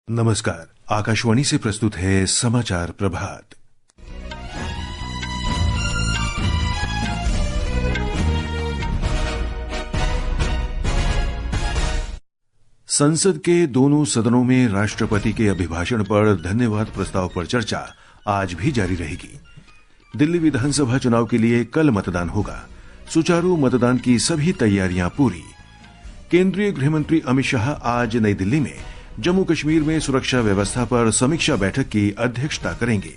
नमस्कार। आकाशवाणी से प्रस्तुत है समाचार प्रभात। संसद के दोनों सदनों में राष्ट्रपति के अभिभाषण पर धन्यवाद प्रस्ताव पर चर्चा आज भी जारी रहेगी। दिल्ली विधानसभा चुनाव के लिए कल मतदान होगा। सुचारू मतदान की सभी तैयारियां पूरी। केंद्रीय गृहमंत्री अमित शाह आज नई दिल्ली में जम्मू कश्मीर में सुरक्षा व्यवस्था पर समीक्षा बैठक की अध्यक्षता करेंगे।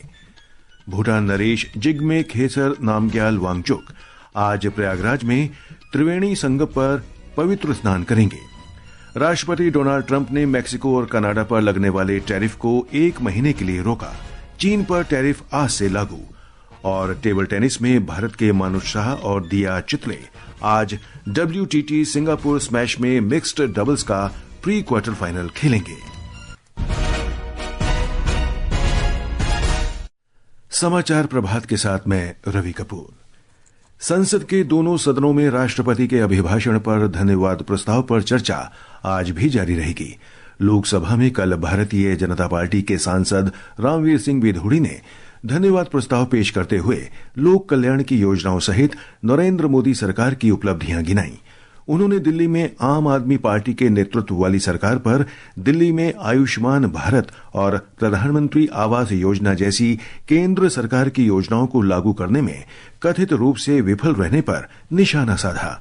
भूटान नरेश जिग्मे खेसर नामग्याल वांगचुक आज प्रयागराज में त्रिवेणी संगम पर पवित्र स्नान करेंगे। राष्ट्रपति डोनाल्ड ट्रंप ने मेक्सिको और कनाडा पर लगने वाले टैरिफ को 1 महीने के लिए रोका। चीन पर टैरिफ आज से लागू। और टेबल टेनिस में भारत के मानुष शाह और दिया चितले आज WTT सिंगापुर स्मैश में मिक्स्ड डबल्स का प्री क्वार्टर फाइनल खेलेंगे। समाचार प्रभात के साथ मैं रवि कपूर। संसद के दोनों सदनों में राष्ट्रपति के अभिभाषण पर धन्यवाद प्रस्ताव पर चर्चा आज भी जारी रहेगी। लोकसभा में कल भारतीय जनता पार्टी के सांसद रामवीर सिंह विधोड़ी ने धन्यवाद प्रस्ताव पेश करते हुए लोक कल्याण की योजनाओं सहित नरेंद्र मोदी सरकार की उपलब्धियां गिनाई। उन्होंने दिल्ली में आम आदमी पार्टी के नेतृत्व वाली सरकार पर दिल्ली में आयुष्मान भारत और प्रधानमंत्री आवास योजना जैसी केंद्र सरकार की योजनाओं को लागू करने में कथित रूप से विफल रहने पर निशाना साधा।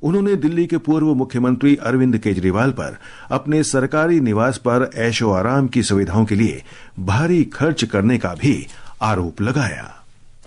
उन्होंने दिल्ली के पूर्व मुख्यमंत्री अरविंद केजरीवाल पर अपने सरकारी निवास पर ऐशो आराम की सुविधाओं के लिए भारी खर्च करने का भी आरोप लगाया।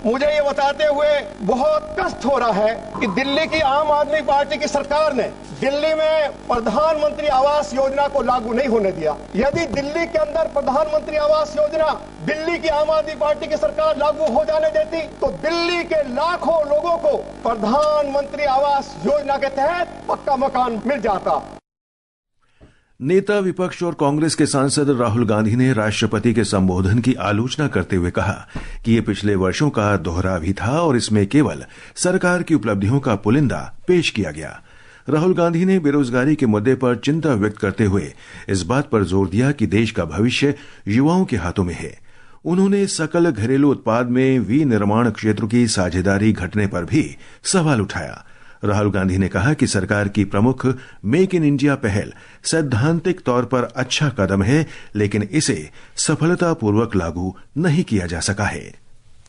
मुझे ये बताते हुए बहुत कष्ट हो रहा है कि दिल्ली की आम आदमी पार्टी की सरकार ने दिल्ली में प्रधानमंत्री आवास योजना को लागू नहीं होने दिया। यदि दिल्ली के अंदर प्रधानमंत्री आवास योजना दिल्ली की आम आदमी पार्टी की सरकार लागू हो जाने देती तो दिल्ली के लाखों लोगों को प्रधानमंत्री आवास योजना के तहत पक्का मकान मिल जाता। नेता विपक्ष और कांग्रेस के सांसद राहुल गांधी ने राष्ट्रपति के संबोधन की आलोचना करते हुए कहा कि ये पिछले वर्षों का दोहराव था और इसमें केवल सरकार की उपलब्धियों का पुलिंदा पेश किया गया। राहुल गांधी ने बेरोजगारी के मुद्दे पर चिंता व्यक्त करते हुए इस बात पर जोर दिया कि देश का भविष्य युवाओं के हाथों में है। उन्होंने सकल घरेलू उत्पाद में विनिर्माण क्षेत्र की साझेदारी घटने पर भी सवाल उठाया। राहुल गांधी ने कहा कि सरकार की प्रमुख मेक इन इंडिया पहल सैद्धांतिक तौर पर अच्छा कदम है, लेकिन इसे सफलतापूर्वक लागू नहीं किया जा सका है।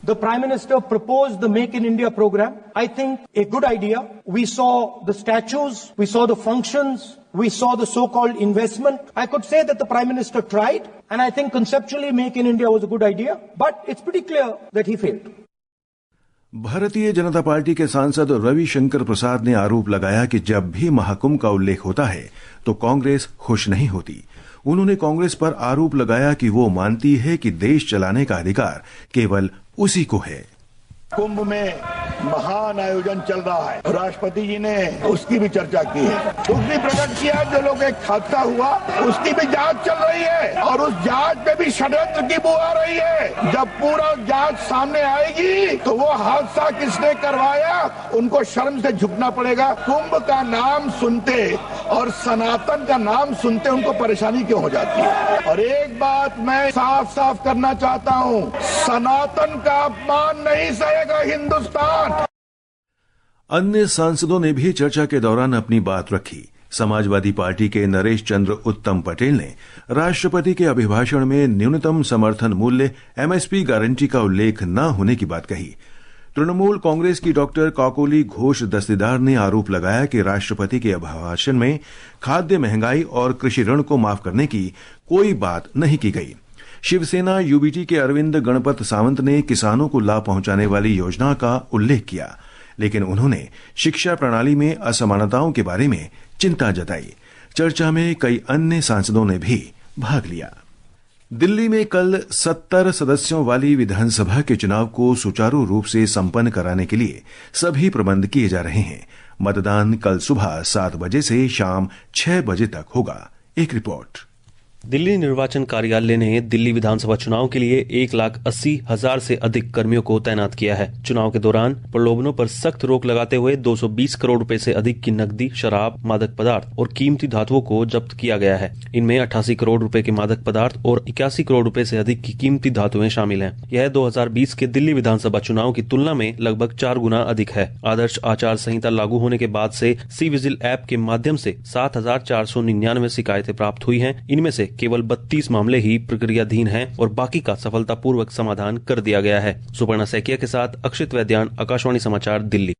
The Prime Minister proposed the Make in India program. I think a good idea. We saw the statues, we saw the functions, we saw the so-called investment. I could say that the Prime Minister tried, and I think conceptually Make in India was a good idea, but it's pretty clear that he failed. Bharatiya Janata party के सांसद रविशंकर प्रसाद ने आरोप लगाया कि जब भी महाकुंभ का उल्लेख होता है तो कांग्रेस खुश नहीं होती। उन्होंने कांग्रेस पर आरोप लगाया कि वो मानती है कि देश चलाने का अधिकार केवल उसी को है। कुंभ में महान आयोजन चल रहा है। राष्ट्रपति जी ने उसकी भी चर्चा की है, दुख भी प्रकट किया। जो लोग एक हादसा हुआ उसकी भी जांच चल रही है और उस जांच पे भी षड्यंत्र की बू आ रही है। जब पूरा जांच सामने आएगी तो वो हादसा किसने करवाया उनको शर्म से झुकना पड़ेगा। कुंभ का नाम सुनते और सनातन का नाम सुनते उनको परेशानी क्यों हो जाती है। और एक बात मैं साफ साफ करना चाहता हूँ, सनातन का अपमान नहीं सहेगा हिंदुस्तान। अन्य सांसदों ने भी चर्चा के दौरान अपनी बात रखी। समाजवादी पार्टी के नरेश चंद्र उत्तम पटेल ने राष्ट्रपति के अभिभाषण में न्यूनतम समर्थन मूल्य MSP गारंटी का उल्लेख न होने की बात कही। तृणमूल कांग्रेस की डॉक्टर काकोली घोष दस्तीदार ने आरोप लगाया कि राष्ट्रपति के अभिभाषण में खाद्य महंगाई और कृषि ऋण को माफ करने की कोई बात नहीं की गई। शिवसेना UBT के अरविंद गणपत सावंत ने किसानों को लाभ पहुंचाने वाली योजना का उल्लेख किया, लेकिन उन्होंने शिक्षा प्रणाली में असमानताओं के बारे में चिंता जताई। चर्चा में कई अन्य सांसदों ने भी भाग लिया। दिल्ली में कल 70 सदस्यों वाली विधानसभा के चुनाव को सुचारू रूप से संपन्न कराने के लिए सभी प्रबंध किए जा रहे हैं। मतदान कल सुबह 7 बजे से शाम 6 बजे तक होगा। एक रिपोर्ट। दिल्ली निर्वाचन कार्यालय ने दिल्ली विधानसभा चुनाव के लिए 1,80,000 से अधिक कर्मियों को तैनात किया है। चुनाव के दौरान प्रलोभनों पर सख्त रोक लगाते हुए 220 करोड़ रुपए से अधिक की नकदी, शराब, मादक पदार्थ और कीमती धातुओं को जब्त किया गया है। इनमें 88 करोड़ रुपए के मादक पदार्थ और 81 करोड़ रुपए से अधिक की कीमती धातुएं शामिल हैं। यह 2020 के दिल्ली विधानसभा चुनाव की तुलना में लगभग 4 गुना अधिक है। आदर्श आचार संहिता लागू होने के बाद से सी विजिल ऐप के माध्यम से 7,499 शिकायतें प्राप्त हुई हैं। इनमें से केवल 32 मामले ही प्रक्रियाधीन हैं और बाकी का सफलतापूर्वक समाधान कर दिया गया है। सुपर्णा सैकिया के साथ अक्षित वैद्यान, आकाशवाणी समाचार, दिल्ली।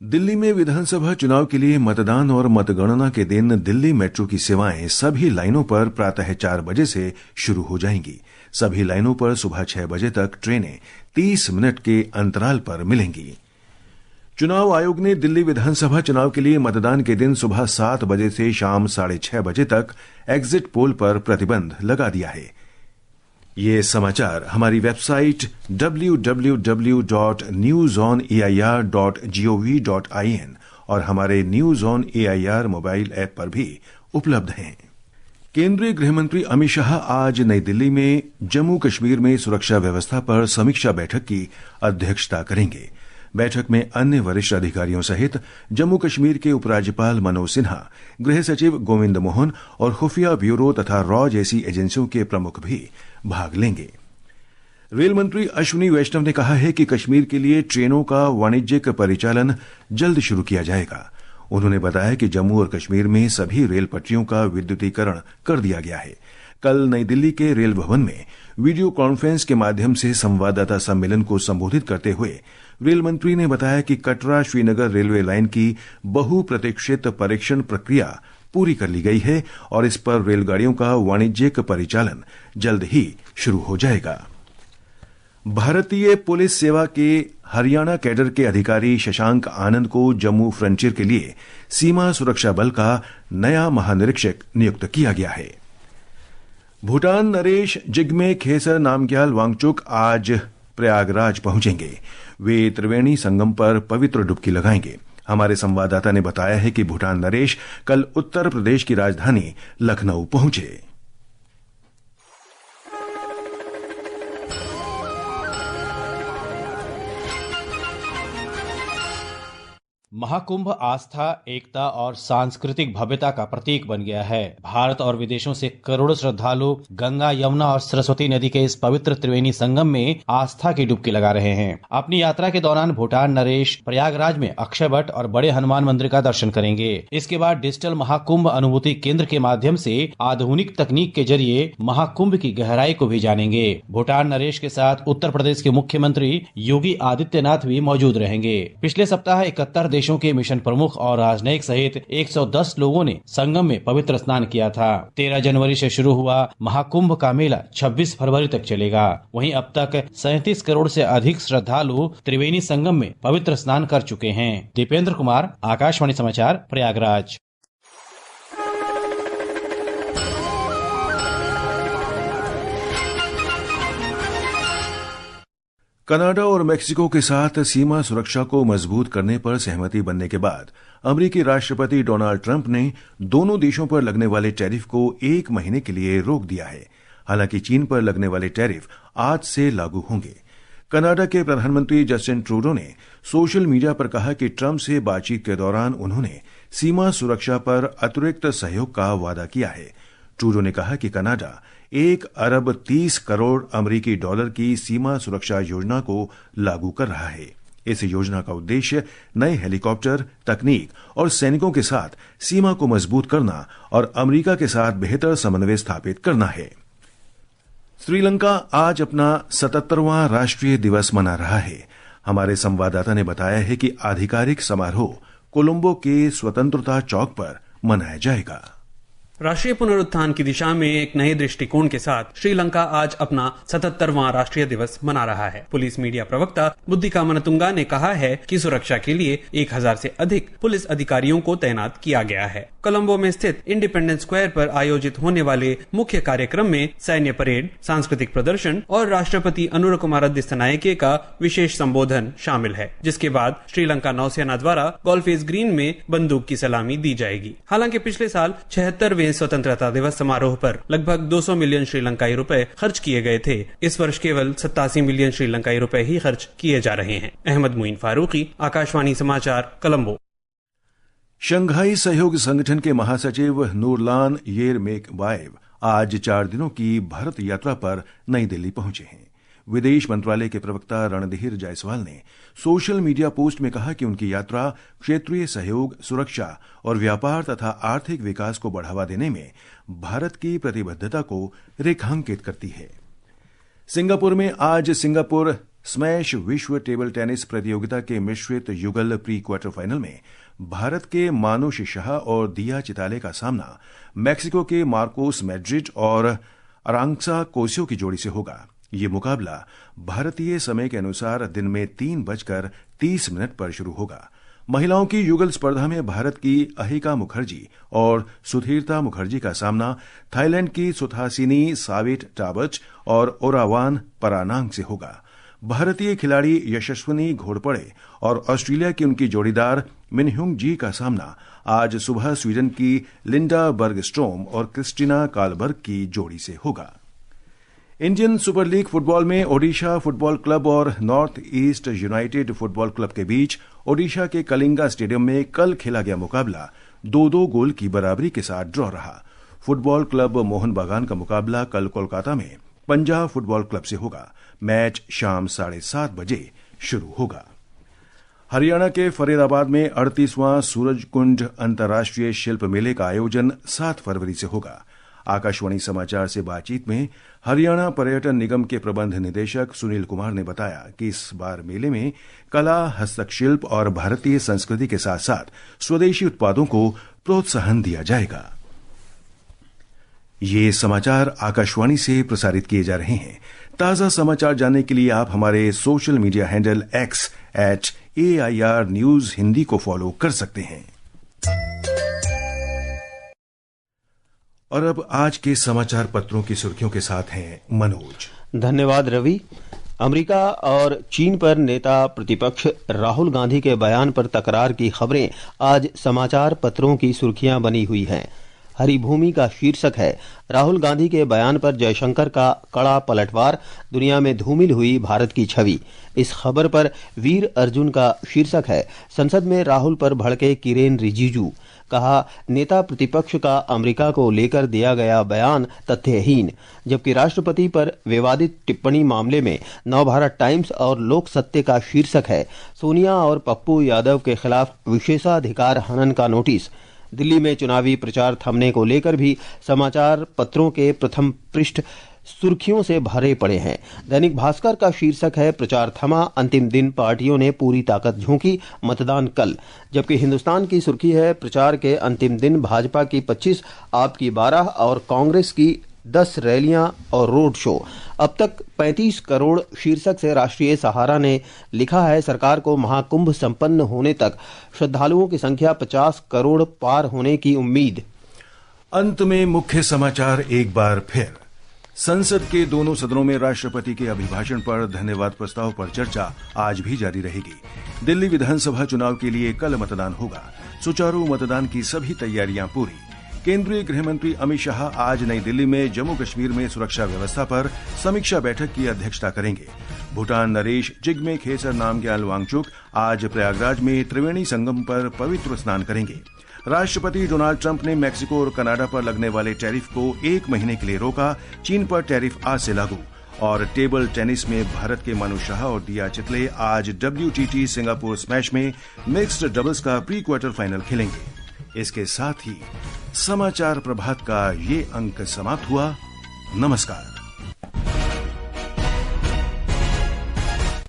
दिल्ली में विधानसभा चुनाव के लिए मतदान और मतगणना के दिन दिल्ली मेट्रो की सेवाएं सभी लाइनों पर प्रातः 4 बजे से शुरू हो जाएंगी। सभी लाइनों पर सुबह 6 बजे तक ट्रेनें 30 मिनट के अंतराल पर मिलेंगी। चुनाव आयोग ने दिल्ली विधानसभा चुनाव के लिए मतदान के दिन सुबह 7 बजे से शाम 6:30 बजे तक एग्जिट पोल पर प्रतिबंध लगा दिया है। ये समाचार हमारी वेबसाइट www.newsonair.gov.in और हमारे news on AIR mobile app पर भी उपलब्ध हैं। केंद्रीय गृहमंत्री अमित शाह आज नई दिल्ली में जम्मू कश्मीर में सुरक्षा व्यवस्था पर समीक्षा बैठक की अध्यक्षता करेंगे। बैठक में अन्य वरिष्ठ अधिकारियों सहित जम्मू कश्मीर के उपराज्यपाल मनोज सिन्हा, गृह सचिव गोविंद मोहन और खुफिया ब्यूरो तथा रॉ जैसी एजेंसियों के प्रमुख भी भाग लेंगे। रेल मंत्री अश्विनी वैष्णव ने कहा है कि कश्मीर के लिए ट्रेनों का वाणिज्यिक परिचालन जल्द शुरू किया जाएगा। उन्होंने बताया कि जम्मू और कश्मीर में सभी रेल पटरियों का विद्युतीकरण कर दिया गया है। कल नई दिल्ली के रेल भवन में वीडियो कॉन्फ्रेंस के माध्यम से संवाददाता सम्मेलन को संबोधित करते हुए रेल मंत्री ने बताया कि कटरा श्रीनगर रेलवे लाइन की बहुप्रतीक्षित परीक्षण प्रक्रिया पूरी कर ली गई है और इस पर रेलगाड़ियों का वाणिज्यिक परिचालन जल्द ही शुरू हो जाएगा। भारतीय पुलिस सेवा के हरियाणा कैडर के अधिकारी शशांक आनंद को जम्मू फ्रंटियर के लिए सीमा सुरक्षा बल का नया महानिरीक्षक नियुक्त किया गया है। भूटान नरेश जिग्मे खेसर नामग्याल वांगचुक आज प्रयागराज पहुंचेंगे। वे त्रिवेणी संगम पर पवित्र डुबकी लगाएंगे। हमारे संवाददाता ने बताया है कि भूटान नरेश कल उत्तर प्रदेश की राजधानी लखनऊ पहुंचे। महाकुंभ आस्था, एकता और सांस्कृतिक भव्यता का प्रतीक बन गया है। भारत और विदेशों से करोड़ों श्रद्धालु गंगा, यमुना और सरस्वती नदी के इस पवित्र त्रिवेणी संगम में आस्था की डुबकी लगा रहे हैं। अपनी यात्रा के दौरान भूटान नरेश प्रयागराज में अक्षय वट और बड़े हनुमान मंदिर का दर्शन करेंगे। इसके बाद डिजिटल महाकुंभ अनुभूति केंद्र के माध्यम से आधुनिक तकनीक के जरिए महाकुंभ की गहराई को भी जानेंगे। भूटान नरेश के साथ उत्तर प्रदेश के मुख्यमंत्री योगी आदित्यनाथ भी मौजूद रहेंगे। पिछले सप्ताह 71 देशों के मिशन प्रमुख और राजनयिक सहित 110 लोगों ने संगम में पवित्र स्नान किया था। 13 जनवरी से शुरू हुआ महाकुंभ का मेला 26 फरवरी तक चलेगा। वहीं अब तक 37 करोड़ से अधिक श्रद्धालु त्रिवेणी संगम में पवित्र स्नान कर चुके हैं। दीपेंद्र कुमार, आकाशवाणी समाचार, प्रयागराज। कनाडा और मेक्सिको के साथ सीमा सुरक्षा को मजबूत करने पर सहमति बनने के बाद अमेरिकी राष्ट्रपति डोनाल्ड ट्रंप ने दोनों देशों पर लगने वाले टैरिफ को 1 महीने के लिए रोक दिया है। हालांकि चीन पर लगने वाले टैरिफ आज से लागू होंगे। कनाडा के प्रधानमंत्री जस्टिन ट्रूडो ने सोशल मीडिया पर कहा कि ट्रंप से बातचीत के दौरान उन्होंने सीमा सुरक्षा पर अतिरिक्त सहयोग का वादा किया है। ट्रूडो ने कहा कि कनाडा 1 अरब 30 करोड़ अमेरिकी डॉलर की सीमा सुरक्षा योजना को लागू कर रहा है। इस योजना का उद्देश्य नए हेलीकॉप्टर, तकनीक और सैनिकों के साथ सीमा को मजबूत करना और अमेरिका के साथ बेहतर समन्वय स्थापित करना है। श्रीलंका आज अपना 77वां राष्ट्रीय दिवस मना रहा है। हमारे संवाददाता ने बताया है कि आधिकारिक समारोह कोलंबो के स्वतंत्रता चौक पर मनाया जाएगा। राष्ट्रीय पुनरुत्थान की दिशा में एक नए दृष्टिकोण के साथ श्रीलंका आज अपना 77वां राष्ट्रीय दिवस मना रहा है। पुलिस मीडिया प्रवक्ता बुद्धिका मनतुंगा ने कहा है कि सुरक्षा के लिए 1000 से अधिक पुलिस अधिकारियों को तैनात किया गया है। कोलंबो में स्थित इंडिपेंडेंस स्क्वायर पर आयोजित होने वाले मुख्य कार्यक्रम में सैन्य परेड, सांस्कृतिक प्रदर्शन और राष्ट्रपति अनुर कुमार दिस्सनायके का विशेष संबोधन शामिल है, जिसके बाद श्रीलंका नौसेना द्वारा गोल्फेज ग्रीन में बंदूक की सलामी दी जाएगी। हालांकि पिछले साल 76वें में स्वतंत्रता दिवस समारोह पर लगभग 200 मिलियन श्रीलंकाई रुपए खर्च किए गए थे। इस वर्ष केवल 87 मिलियन श्रीलंकाई रुपए ही खर्च किए जा रहे हैं। अहमद मुइन फारूकी, आकाशवाणी समाचार, कोलंबो। शंघाई सहयोग संगठन के महासचिव नूरलान येरमेकबाएव आज 4 दिनों की भारत यात्रा पर नई दिल्ली पहुंचे हैं। विदेश मंत्रालय के प्रवक्ता रणधीर जायसवाल ने सोशल मीडिया पोस्ट में कहा कि उनकी यात्रा क्षेत्रीय सहयोग, सुरक्षा और व्यापार तथा आर्थिक विकास को बढ़ावा देने में भारत की प्रतिबद्धता को रेखांकित करती है। सिंगापुर में आज सिंगापुर स्मैश विश्व टेबल टेनिस प्रतियोगिता के मिश्रित युगल प्री क्वार्टर फाइनल में भारत के मानुष शाह और दिया चिताले का सामना मैक्सिको के मार्कोस मैड्रिड और अरांक्सा कोसियो की जोड़ी से होगा। ये मुकाबला भारतीय समय के अनुसार दिन में 3:30 पर शुरू होगा। महिलाओं की युगल स्पर्धा में भारत की अहिका मुखर्जी और सुधीरता मुखर्जी का सामना थाईलैंड की सुथासिनी साविट टाबच और ओरावान परानांग से होगा। भारतीय खिलाड़ी यशस्विनी घोड़पड़े और ऑस्ट्रेलिया की उनकी जोड़ीदार मिनह्युंग जी का सामना आज सुबह स्वीडन की लिंडा बर्गस्ट्रोम और क्रिस्टिना कालबर्ग की जोड़ी से होगा। इंडियन सुपर लीग फुटबॉल में ओडिशा फुटबॉल क्लब और north east United football club के बीच ओडिशा के कलिंगा स्टेडियम में कल खेला गया मुकाबला 2-2 गोल की बराबरी के साथ ड्रॉ रहा। फुटबॉल क्लब मोहन बागान का मुकाबला कल कोलकाता में पंजाब फुटबॉल क्लब से होगा। मैच शाम 7:30 बजे शुरू होगा। हरियाणा के फरीदाबाद में 38वां सूरजकुंड अंतर्राष्ट्रीय शिल्प मेले का आयोजन 7 फरवरी से होगा। आकाशवाणी समाचार से बातचीत में हरियाणा पर्यटन निगम के प्रबंध निदेशक सुनील कुमार ने बताया कि इस बार मेले में कला, हस्तशिल्प और भारतीय संस्कृति के साथ साथ स्वदेशी उत्पादों को प्रोत्साहन दिया जाएगा। ये समाचार आकाशवाणी से प्रसारित किए जा रहे हैं। ताजा समाचार जानने के लिए आप हमारे social media handle X @AIR News Hindi को फॉलो कर सकते हैं। और अब आज के समाचार पत्रों की सुर्खियों के साथ हैं मनोज। धन्यवाद रवि। अमेरिका और चीन पर नेता प्रतिपक्ष राहुल गांधी के बयान पर तकरार की खबरें आज समाचार पत्रों की सुर्खियां बनी हुई हैं। हरी भूमि का शीर्षक है, राहुल गांधी के बयान पर जयशंकर का कड़ा पलटवार, दुनिया में धूमिल हुई भारत की छवि। इस खबर पर वीर अर्जुन का शीर्षक है, संसद में राहुल पर भड़के किरेन रिजिजू, कहा नेता प्रतिपक्ष का अमेरिका को लेकर दिया गया बयान तथ्यहीन। जबकि राष्ट्रपति पर विवादित टिप्पणी मामले में नवभारत टाइम्स और लोक सत्य का शीर्षक है, सोनिया और पप्पू यादव के खिलाफ विशेषाधिकार हनन का नोटिस। दिल्ली में चुनावी प्रचार थमने को लेकर भी समाचार पत्रों के प्रथम पृष्ठ सुर्खियों से भरे पड़े हैं। दैनिक भास्कर का शीर्षक है, प्रचार थमा, अंतिम दिन पार्टियों ने पूरी ताकत झोंकी, मतदान कल। जबकि हिंदुस्तान की सुर्खी है, प्रचार के अंतिम दिन भाजपा की 25, आप की 12 और कांग्रेस की 10 रैलियां और रोड शो। अब तक 35 करोड़ शीर्षक से राष्ट्रीय सहारा ने लिखा है, सरकार को महाकुंभ संपन्न होने तक श्रद्धालुओं की संख्या 50 करोड़ पार होने की उम्मीद। अंत में मुख्य समाचार एक बार फिर। संसद के दोनों सदनों में राष्ट्रपति के अभिभाषण पर धन्यवाद प्रस्ताव पर चर्चा आज भी जारी रहेगी। दिल्ली विधानसभा चुनाव के लिए कल मतदान होगा। सुचारू मतदान की सभी तैयारियां पूरी। केंद्रीय गृह मंत्री अमित शाह आज नई दिल्ली में जम्मू कश्मीर में सुरक्षा व्यवस्था पर समीक्षा बैठक की अध्यक्षता करेंगे। भूटान नरेश जिग्मे खेसर नामग्याल वांगचुक आज प्रयागराज में त्रिवेणी संगम पर पवित्र स्नान करेंगे। राष्ट्रपति डोनाल्ड ट्रंप ने मैक्सिको और कनाडा पर लगने वाले टैरिफ को 1 महीने के लिए रोका। चीन पर टैरिफ आज से लागू। और टेबल टेनिस में भारत के मानुष शाह और दिया चितले आज WTT सिंगापुर स्मैश में मिक्स्ड डबल्स का प्री क्वार्टर फाइनल खेलेंगे। इसके साथ ही समाचार प्रभात का ये अंक समाप्त हुआ। नमस्कार।